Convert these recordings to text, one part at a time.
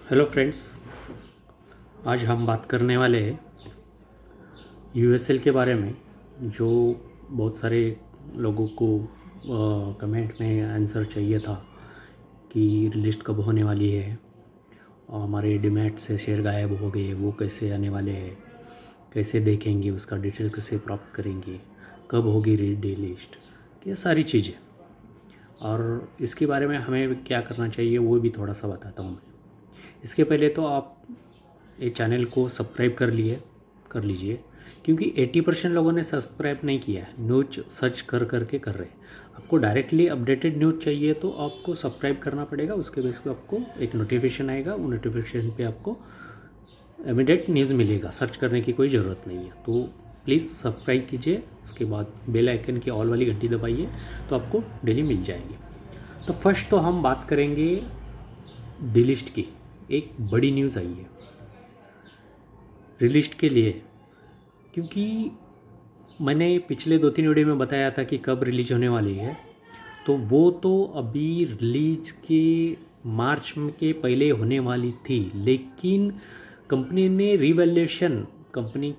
Hello friends. आज हम बात करने वाले हैं यूएसएल के बारे में। जो बहुत सारे लोगों को कमेंट में आंसर चाहिए था कि लिस्ट कब होने वाली है और हमारे डीमैट से शेयर गायब हो गए, वो कैसे आने वाले हैं, कैसे देखेंगे, उसका डिटेल कैसे प्राप्त करेंगे, कब होगी डी लिस्ट, ये सारी चीज़ें। और इसके बारे में हमें क्या करना चाहिए वो भी थोड़ा सा बताता हूँ मैं। इसके पहले तो आप ये चैनल को सब्सक्राइब कर लीजिए, क्योंकि 80% लोगों ने सब्सक्राइब नहीं किया है। न्यूज सर्च करके कर रहे हैं। आपको डायरेक्टली अपडेटेड न्यूज़ चाहिए तो आपको सब्सक्राइब करना पड़ेगा। उसके बेस पे आपको एक नोटिफिकेशन आएगा, वो नोटिफिकेशन पे आपको इमीडिएट न्यूज़ मिलेगा। सर्च करने की कोई ज़रूरत नहीं है। तो प्लीज़ सब्सक्राइब कीजिए। उसके बाद बेल आइकन की ऑल वाली घंटी दबाइए तो आपको डेली मिल जाएगी। तो फर्स्ट तो हम बात करेंगे डिलिस्ट की। एक बड़ी न्यूज़ आई है रिलिस्ट के लिए, क्योंकि मैंने पिछले 2-3 वीडियो में बताया था कि कब रिलीज होने वाली है। तो वो तो अभी रिलीज के मार्च के पहले होने वाली थी, लेकिन कंपनी ने रिवैल्यूएशन कंपनी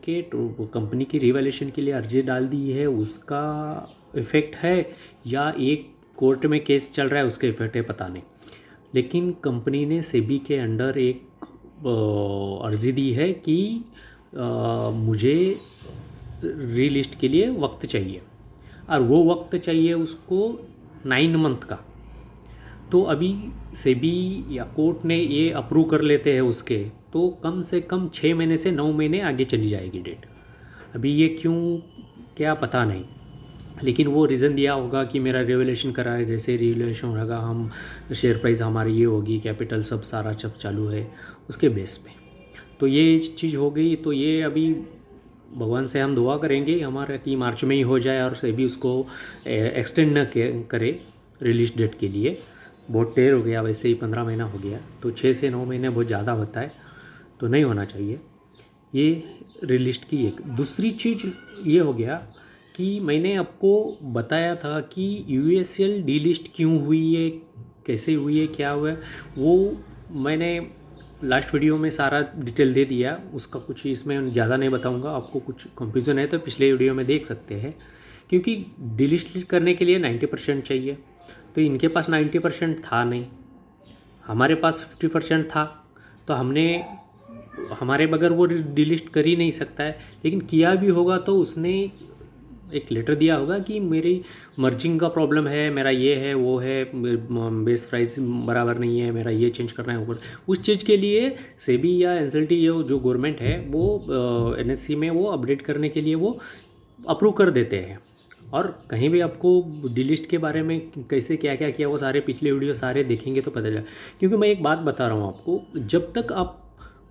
की रिवैल्यूएशन के लिए अर्जी डाल दी है। उसका इफ़ेक्ट है या एक कोर्ट में केस चल रहा है उसका इफ़ेक्ट है, पता नहीं। लेकिन कंपनी ने सेबी के अंडर एक अर्जी दी है कि मुझे रीलिस्ट के लिए वक्त चाहिए, और वो वक्त चाहिए उसको 9 मंथ का। तो अभी सेबी या कोर्ट ने ये अप्रूव कर लेते हैं उसके, तो कम से कम 6 महीने से 9 महीने आगे चली जाएगी डेट। अभी ये क्यों क्या पता नहीं, लेकिन वो रीज़न दिया होगा कि मेरा रिवैल्यूएशन करा है, जैसे रिवैल्यूएशन होगा हम शेयर प्राइस हमारी ये होगी, कैपिटल सब सारा सब चालू है उसके बेस पे। तो ये चीज़ हो गई। तो ये अभी भगवान से हम दुआ करेंगे हमारा कि मार्च में ही हो जाए और सेबी उसको एक्सटेंड न करे रिलीज डेट के लिए। बहुत देर हो गया, वैसे ही 15 महीना हो गया, तो 6 से 9 महीने बहुत ज़्यादा होता है, तो नहीं होना चाहिए। ये रिलिस्ट की एक दूसरी चीज़ ये हो गया कि मैंने आपको बताया था कि यूएसएल डीलिस्ट क्यों हुई है, कैसे हुई है, क्या हुआ है। वो मैंने लास्ट वीडियो में सारा डिटेल दे दिया। उसका कुछ इसमें ज़्यादा नहीं बताऊंगा। आपको कुछ कंफ्यूजन है तो पिछले वीडियो में देख सकते हैं, क्योंकि डिलिस्ट करने के लिए 90% चाहिए। तो इनके पास 90% था नहीं, हमारे पास 50% था। तो हमने हमारे बगैर वो डिलीट कर ही नहीं सकता है। लेकिन किया भी होगा तो उसने एक लेटर दिया होगा कि मेरी मर्जिंग का प्रॉब्लम है, मेरा ये है वो है, बेस प्राइस बराबर नहीं है, मेरा ये चेंज करना है। उस चीज़ के लिए सेबी या एनसीएलटी जो गवर्नमेंट है वो एनएससी में वो अपडेट करने के लिए वो अप्रूव कर देते हैं। और कहीं भी आपको डिलिस्ट के बारे में कैसे क्या क्या किया वो सारे पिछले वीडियो सारे देखेंगे तो पता चलेगा। क्योंकि मैं एक बात बता रहा हूँ आपको, जब तक आप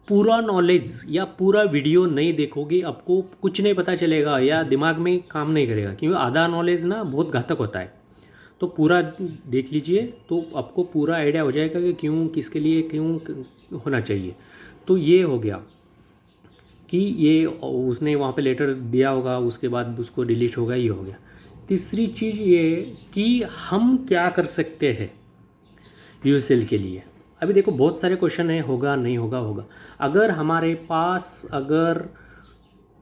पूरा नॉलेज या पूरा वीडियो नहीं देखोगे आपको कुछ नहीं पता चलेगा या दिमाग में काम नहीं करेगा, क्योंकि आधा नॉलेज ना बहुत घातक होता है। तो पूरा देख लीजिए तो आपको पूरा आइडिया हो जाएगा कि क्यों, किसके लिए क्यों होना चाहिए। तो ये हो गया कि ये उसने वहाँ पे लेटर दिया होगा, उसके बाद उसको डिलीट होगा, ये हो गया। तीसरी चीज़ ये कि हम क्या कर सकते हैं यूएसएल के लिए। अभी देखो बहुत सारे क्वेश्चन है, होगा नहीं होगा, होगा। अगर हमारे पास अगर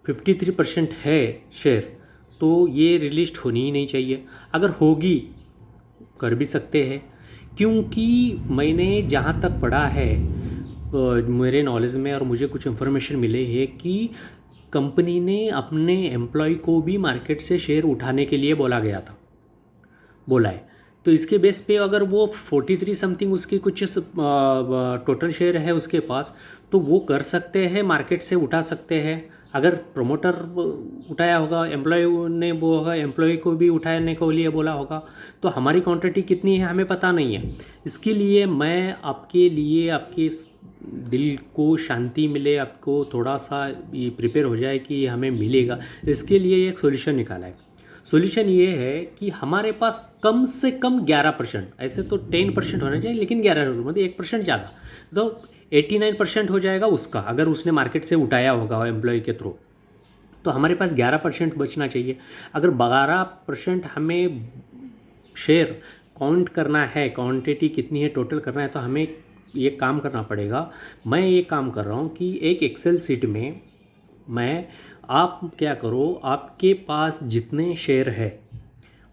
53% है शेयर तो ये रिलिस्ट होनी ही नहीं चाहिए। अगर होगी कर भी सकते हैं, क्योंकि मैंने जहाँ तक पढ़ा है मेरे नॉलेज में और मुझे कुछ इन्फॉर्मेशन मिले है कि कंपनी ने अपने एम्प्लॉय को भी मार्केट से शेयर उठाने के लिए बोला है। तो इसके बेस पे अगर वो 43 समथिंग उसकी कुछ टोटल शेयर है उसके पास, तो वो कर सकते हैं, मार्केट से उठा सकते हैं। अगर प्रमोटर उठाया होगा, एम्प्लॉय ने वो होगा, एम्प्लॉय को भी उठाने को लिए बोला होगा, तो हमारी क्वांटिटी कितनी है हमें पता नहीं है। इसके लिए मैं आपके लिए, आपके दिल को शांति मिले, आपको थोड़ा सा ये प्रिपेयर हो जाए कि हमें मिलेगा, इसके लिए एक सॉल्यूशन निकाला है। सॉल्यूशन ये है कि हमारे पास कम से कम 11%, ऐसे तो 10% होना चाहिए, लेकिन 11% मतलब 1% ज़्यादा, तो 89% हो जाएगा उसका, अगर उसने मार्केट से उठाया होगा एम्प्लॉय के थ्रू। तो हमारे पास 11% बचना चाहिए। अगर 12% हमें शेयर काउंट करना है, क्वांटिटी कितनी है टोटल करना है, तो हमें ये काम करना पड़ेगा। मैं ये काम कर रहा हूँ कि एक एक्सेल सीट में मैं, आप क्या करो, आपके पास जितने शेयर है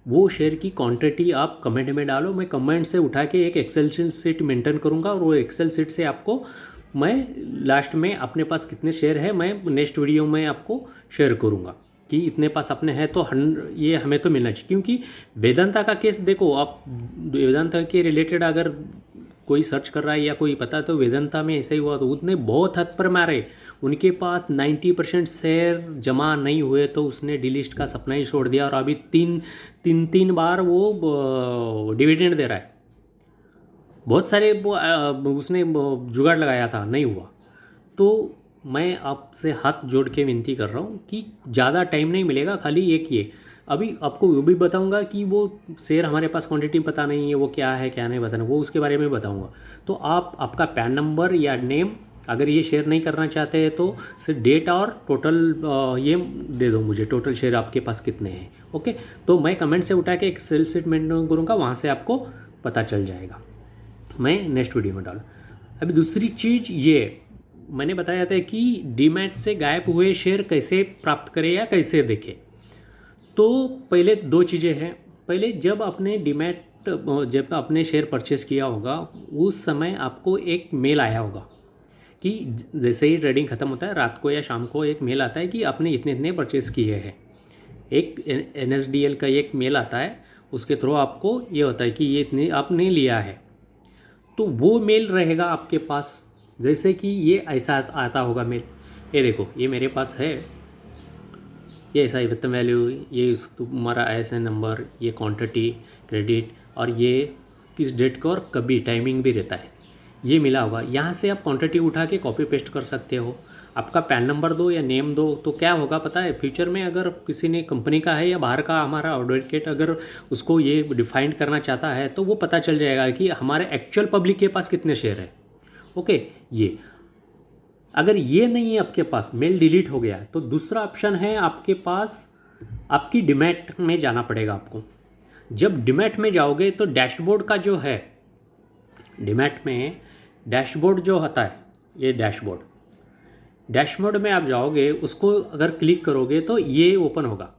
वो शेयर की क्वांटिटी आप कमेंट में डालो। मैं कमेंट से उठा के एक एक्सेल सीट मेंटेन करूँगा और वो एक्सेल सीट से आपको मैं लास्ट में अपने पास कितने शेयर है मैं नेक्स्ट वीडियो में आपको शेयर करूँगा कि इतने पास अपने हैं तो ये हमें तो मिलना चाहिए। क्योंकि वेदांता का केस देखो आप, वेदांता के रिलेटेड अगर कोई सर्च कर रहा है या कोई पता, तो वेदांता में ऐसा ही हुआ। तो उसने बहुत हद पर मारे, उनके पास 90% शेयर जमा नहीं हुए तो उसने डिलिस्ट का सपना ही छोड़ दिया और अभी तीन बार वो डिविडेंड दे रहा है। बहुत सारे उसने जुगाड़ लगाया था, नहीं हुआ। तो मैं आपसे हाथ जोड़ के विनती कर रहा हूँ कि ज़्यादा टाइम नहीं मिलेगा, खाली एक ये अभी आपको वो भी बताऊंगा कि वो शेयर हमारे पास क्वांटिटी पता नहीं है, वो क्या है क्या नहीं बताना, वो उसके बारे में बताऊंगा। तो आप आपका पैन नंबर या नेम, अगर ये शेयर नहीं करना चाहते हैं तो सिर्फ डेट और टोटल ये दे दो मुझे, टोटल शेयर आपके पास कितने हैं। ओके, तो मैं कमेंट से उठा के एक सेल सीट मेंटेन करूँगा, वहाँ से आपको पता चल जाएगा। मैं नेक्स्ट वीडियो में डालूँ। अभी दूसरी चीज़ ये मैंने बताया था कि डीमैट से गायब हुए शेयर कैसे प्राप्त करें या कैसे देखें। तो पहले दो चीज़ें हैं। पहले जब आपने शेयर परचेस किया होगा उस समय आपको एक मेल आया होगा कि जैसे ही ट्रेडिंग ख़त्म होता है रात को या शाम को एक मेल आता है कि आपने इतने इतने परचेस किए हैं। एक NSDL का एक मेल आता है, उसके थ्रू आपको ये होता है कि ये इतने आपने लिया है। तो वो मेल रहेगा आपके पास, जैसे कि ये ऐसा आता होगा मेल, ये देखो ये मेरे पास है, ये ऐसा ही वित्तम वैल्यू, ये तुम्हारा ISIN नंबर, ये क्वांटिटी क्रेडिट, और ये किस डेट को और कभी टाइमिंग भी रहता है, ये मिला होगा। यहाँ से आप क्वांटिटी उठा के कॉपी पेस्ट कर सकते हो। आपका पैन नंबर दो या नेम दो, तो क्या होगा पता है, फ्यूचर में अगर किसी ने कंपनी का है या बाहर का हमारा एडवोकेट अगर उसको ये डिफाइन करना चाहता है तो वो पता चल जाएगा कि हमारे एक्चुअल पब्लिक के पास कितने शेयर है। ओके, ये अगर ये नहीं है आपके पास, मेल डिलीट हो गया, तो दूसरा ऑप्शन है आपके पास, आपकी डीमैट में जाना पड़ेगा आपको। जब डीमैट में जाओगे तो डैशबोर्ड का जो है, डीमैट में डैशबोर्ड जो होता है, ये डैशबोर्ड में आप जाओगे, उसको अगर क्लिक करोगे तो ये ओपन होगा,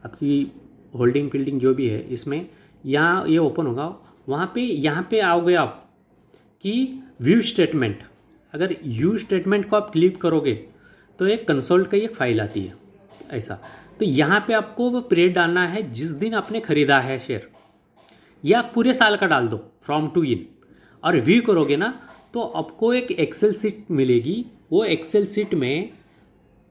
आपकी होल्डिंग फील्डिंग जो भी है इसमें, यहाँ ये ओपन होगा। वहाँ पे यहाँ पे आओगे आप कि व्यू स्टेटमेंट, अगर व्यू स्टेटमेंट को आप क्लिक करोगे तो एक कंसोल की एक फाइल आती है ऐसा। तो यहाँ पे आपको वो पीरियड डालना है जिस दिन आपने खरीदा है शेयर, या पूरे साल का डाल दो फ्रॉम टू इन, और व्यू करोगे ना तो आपको एक एक्सेल सीट मिलेगी। वो एक्सेल सीट में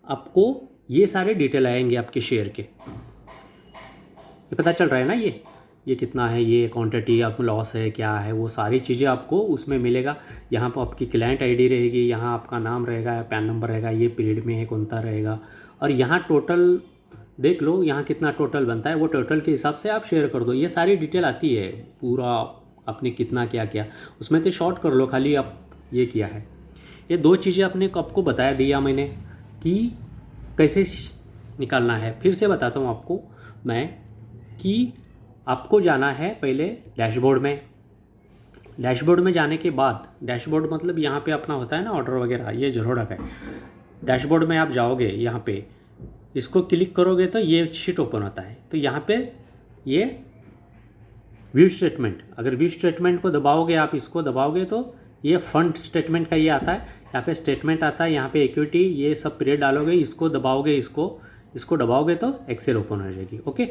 आपको ये सारे डिटेल आएंगे आपके शेयर के, ये पता चल रहा है ना, ये कितना है, ये क्वांटिटी, आप लॉस है क्या है, वो सारी चीज़ें आपको उसमें मिलेगा। यहाँ पर आपकी क्लाइंट आईडी रहेगी, यहाँ आपका नाम रहेगा, पैन नंबर रहेगा, ये पीरियड में है कौन सा रहेगा, और यहाँ टोटल देख लो यहाँ कितना टोटल बनता है, वो टोटल के हिसाब से आप शेयर कर दो। ये सारी डिटेल आती है, पूरा आपने कितना क्या किया उसमें तो शॉर्ट कर लो, खाली आप ये किया है। ये दो चीज़ें आपको बताया दिया मैंने कि कैसे निकालना है। फिर से बताता हूँ आपको मैं कि आपको जाना है पहले डैशबोर्ड में। डैशबोर्ड में जाने के बाद, डैशबोर्ड मतलब यहाँ पे अपना होता है ना ऑर्डर वगैरह, ये जरूर है। डैशबोर्ड में आप जाओगे, यहाँ पे इसको क्लिक करोगे तो ये शीट ओपन होता है। तो यहाँ पे ये व्यू स्टेटमेंट, अगर व्यू स्टेटमेंट को दबाओगे, आप इसको दबाओगे तो ये फंड स्टेटमेंट का ये आता है, यहाँ पे स्टेटमेंट आता है, यहाँ पे इक्विटी, ये सब पीरियड डालोगे, इसको दबाओगे, इसको दबाओगे तो एक्सेल ओपन हो जाएगी। ओके,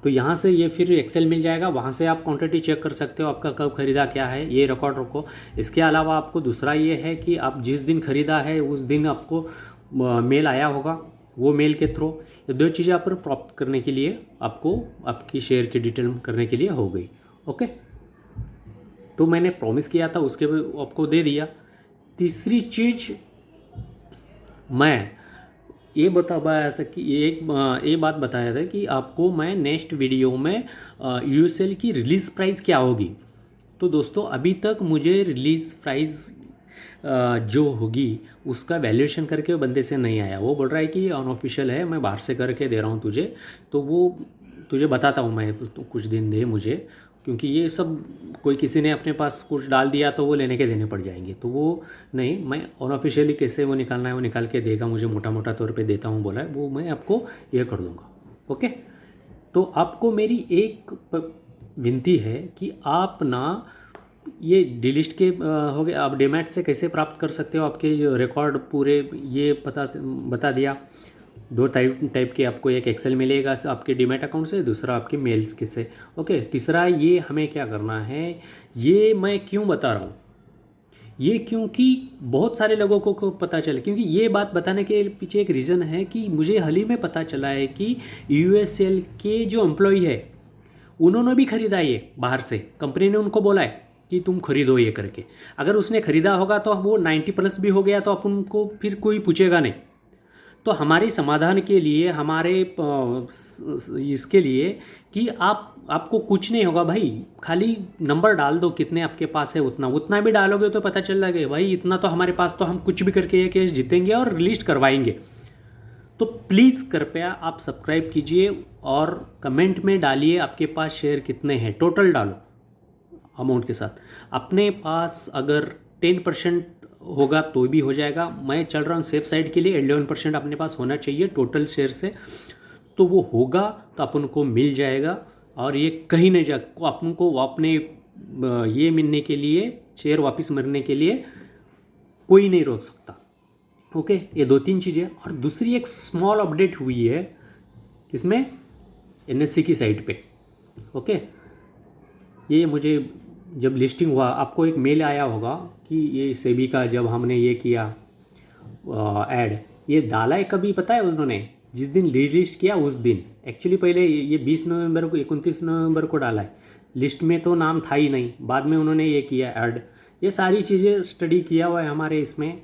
तो यहाँ से ये फिर एक्सेल मिल जाएगा, वहाँ से आप क्वांटिटी चेक कर सकते हो, आपका कब खरीदा क्या है, ये रिकॉर्ड रखो। इसके अलावा आपको दूसरा ये है कि आप जिस दिन खरीदा है उस दिन आपको मेल आया होगा, वो मेल के थ्रू ये दो चीज़ें आप प्राप्त करने के लिए आपको आपकी शेयर की डिटेल करने के लिए हो गई। ओके, तो मैंने प्रॉमिस किया था उसके आपको दे दिया। तीसरी चीज़ मैं ये बताया था कि ये बात बताया था कि आपको मैं नेक्स्ट वीडियो में यूएसएल की रिलीज़ प्राइस क्या होगी। तो दोस्तों अभी तक मुझे रिलीज़ प्राइस जो होगी उसका वैल्यूएशन करके बंदे से नहीं आया। वो बोल रहा है कि अनऑफिशियल है, मैं बाहर से करके दे रहा हूँ तुझे, तो वो तुझे बताता हूँ मैं, तो कुछ दिन दे मुझे, क्योंकि ये सब कोई किसी ने अपने पास कुछ डाल दिया तो वो लेने के देने पड़ जाएंगे, तो वो नहीं, मैं अनऑफिशियली कैसे वो निकालना है वो निकाल के देगा, मुझे मोटा मोटा तौर पे देता हूँ बोला है, वो मैं आपको ये कर दूँगा। ओके, तो आपको मेरी एक विनती है कि आप ना ये डिलिस्ट के हो गए, आप डीमैट से कैसे प्राप्त कर सकते हो आपके जो रिकॉर्ड पूरे, ये बता दिया। दो टाइप के आपको, एक एक्सेल मिलेगा आपके डीमैट अकाउंट से, दूसरा आपके मेल्स के से। ओके, तीसरा ये हमें क्या करना है, ये मैं क्यों बता रहा हूँ, ये क्योंकि बहुत सारे लोगों को पता चले, क्योंकि ये बात बताने के पीछे एक रीज़न है कि मुझे हाल ही में पता चला है कि यूएसएल के जो एम्प्लॉय है उन्होंने भी ख़रीदा ये बाहर से, कंपनी ने उनको बोला है कि तुम खरीदो ये करके। अगर उसने ख़रीदा होगा तो वो 90+ भी हो गया तो अपन को फिर कोई पूछेगा नहीं। तो हमारे समाधान के लिए, हमारे इसके लिए कि आपको कुछ नहीं होगा भाई, खाली नंबर डाल दो कितने आपके पास है, उतना भी डालोगे तो पता चल जाएगा भाई इतना तो हमारे पास, तो हम कुछ भी करके ये केस जीतेंगे और रिलीज करवाएंगे। तो प्लीज़ कृपया आप सब्सक्राइब कीजिए और कमेंट में डालिए आपके पास शेयर कितने हैं, टोटल डालो अमाउंट के साथ। अपने पास अगर 10% होगा तो भी हो जाएगा, मैं चल रहा हूँ सेफ साइड के लिए, 11% अपने पास होना चाहिए टोटल शेयर से, तो वो होगा तो अपन को मिल जाएगा। और ये कहीं नहीं जा, अपन को अपने ये मिलने के लिए, शेयर वापस मिलने के लिए कोई नहीं रोक सकता। ओके, ये 2-3 चीज़ें। और दूसरी एक स्मॉल अपडेट हुई है इसमें एनएससी की साइट पे। ओके, ये मुझे जब लिस्टिंग हुआ, आपको एक मेल आया होगा कि ये सेबी का जब हमने ये किया ऐड, ये डाला है कभी पता है उन्होंने, जिस दिन लिस्ट किया उस दिन, एक्चुअली पहले ये 20 नवंबर को, 29 नवंबर को डाला है, लिस्ट में तो नाम था ही नहीं, बाद में उन्होंने ये किया ऐड। ये सारी चीज़ें स्टडी किया हुआ है हमारे इसमें,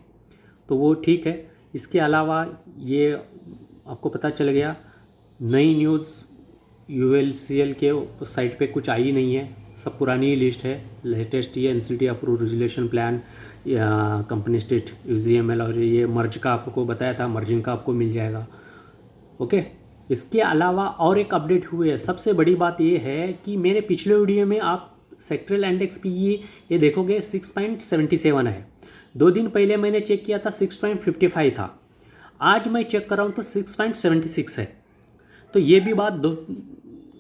तो वो ठीक है। इसके अलावा ये आपको पता चल गया, नई न्यूज़ यूएलसीएल के साइट पे कुछ आई नहीं है, सब पुरानी लिस्ट है। लेटेस्ट ये एनसीटी अप्रूव रेजुलेशन प्लान या कंपनी स्टेट यूजीएमएल, और ये मर्ज का आपको बताया था, मर्जिंग का आपको मिल जाएगा। ओके, इसके अलावा और एक अपडेट हुई है, सबसे बड़ी बात ये है कि मेरे पिछले वीडियो में आप सेक्टरल इंडेक्स पी ये देखोगे 6.77 है। 2 दिन पहले मैंने चेक किया था 6.55 था, आज मैं चेक कर रहा हूँ तो 6.76 है। तो ये भी बात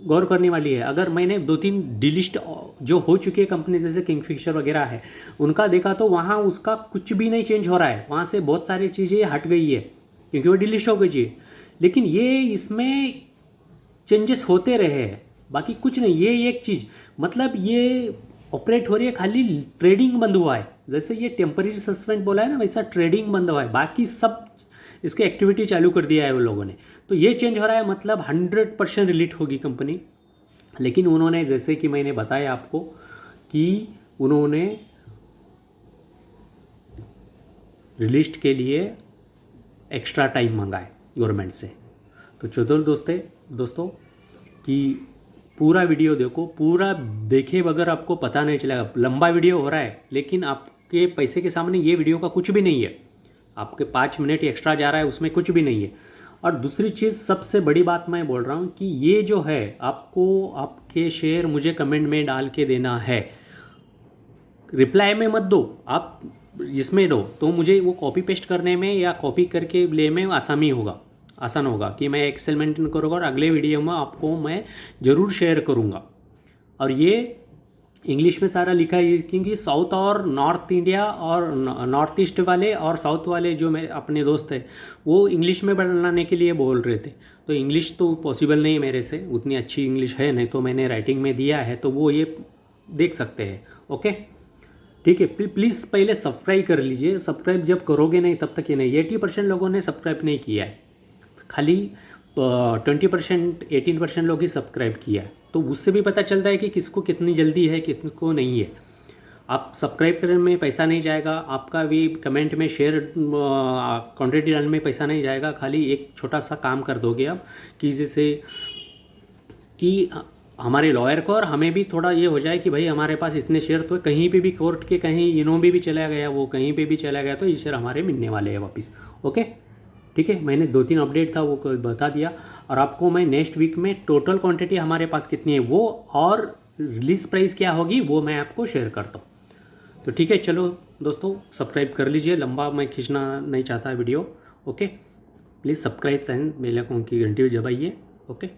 गौर करने वाली है। अगर मैंने 2-3 डिलिस्ट जो हो चुकी है कंपनी जैसे किंगफिशर वगैरह है उनका देखा तो वहाँ उसका कुछ भी नहीं चेंज हो रहा है, वहाँ से बहुत सारी चीज़ें हट गई है क्योंकि वो डिलिस्ट हो गई है। लेकिन ये इसमें चेंजेस होते रहे हैं, बाकी कुछ नहीं। ये एक चीज़ मतलब ये ऑपरेट हो रही है, खाली ट्रेडिंग बंद हुआ है, जैसे ये टेम्पररी सस्पेंड बोला है ना, वैसा ट्रेडिंग बंद हुआ है, बाकी सब इसकी एक्टिविटी चालू कर दिया है वो लोगों ने। तो ये चेंज हो रहा है, मतलब 100% रिलीट होगी कंपनी। लेकिन उन्होंने, जैसे कि मैंने बताया आपको कि उन्होंने रिलीस्ट के लिए एक्स्ट्रा टाइम मांगा है गवर्नमेंट से। तो चलो दोस्तों कि पूरा वीडियो देखो, पूरा देखे बगैर आपको पता नहीं चलेगा। लंबा वीडियो हो रहा है लेकिन आपके पैसे के सामने ये वीडियो का कुछ भी नहीं है, आपके 5 मिनट एक्स्ट्रा जा रहा है उसमें कुछ भी नहीं है। और दूसरी चीज़, सबसे बड़ी बात मैं बोल रहा हूँ कि ये जो है आपको आपके शेयर मुझे कमेंट में डाल के देना है, रिप्लाई में मत दो, आप इसमें दो, तो मुझे वो कॉपी पेस्ट करने में या कॉपी करके ले में आसान होगा कि मैं एक्सेल मेंटेन करूँगा और अगले वीडियो में आपको मैं ज़रूर शेयर करूँगा। और ये इंग्लिश में सारा लिखा है क्योंकि साउथ और नॉर्थ इंडिया और नॉर्थ ईस्ट वाले और साउथ वाले जो मेरे अपने दोस्त हैं वो इंग्लिश में बनाने के लिए बोल रहे थे। तो इंग्लिश तो पॉसिबल नहीं है मेरे से, उतनी अच्छी इंग्लिश है नहीं, तो मैंने राइटिंग में दिया है तो वो ये देख सकते हैं। ओके ठीक है, प्लीज़ पहले सब्सक्राइब कर लीजिए, सब्सक्राइब जब करोगे नहीं तब तक ये नहीं। 80% लोगों ने सब्सक्राइब नहीं किया है, खाली 20% 18% लोग ही सब्सक्राइब किया है, तो उससे भी पता चलता है कि किसको कितनी जल्दी है किसको नहीं है। आप सब्सक्राइब करने में पैसा नहीं जाएगा, आपका भी कमेंट में शेयर क्वांटिटी डालने में पैसा नहीं जाएगा, खाली एक छोटा सा काम कर दोगे आप कि जैसे कि हमारे लॉयर को और हमें भी थोड़ा ये हो जाए कि भाई हमारे पास इतने शेयर, तो कहीं पे भी कोर्ट के कहीं इनों भी चला गया, वो कहीं पे भी चला गया तो ये शेयर हमारे मिलने वाले हैं वापस। ओके ठीक है, मैंने 2-3 अपडेट था वो बता दिया। और आपको मैं नेक्स्ट वीक में टोटल क्वांटिटी हमारे पास कितनी है वो और रिलीज़ प्राइस क्या होगी वो मैं आपको शेयर करता हूँ। तो ठीक है, चलो दोस्तों सब्सक्राइब कर लीजिए, लंबा मैं खींचना नहीं चाहता video. Okay, please subscribe and bell icon की घंटी भी दबाइए। ओके।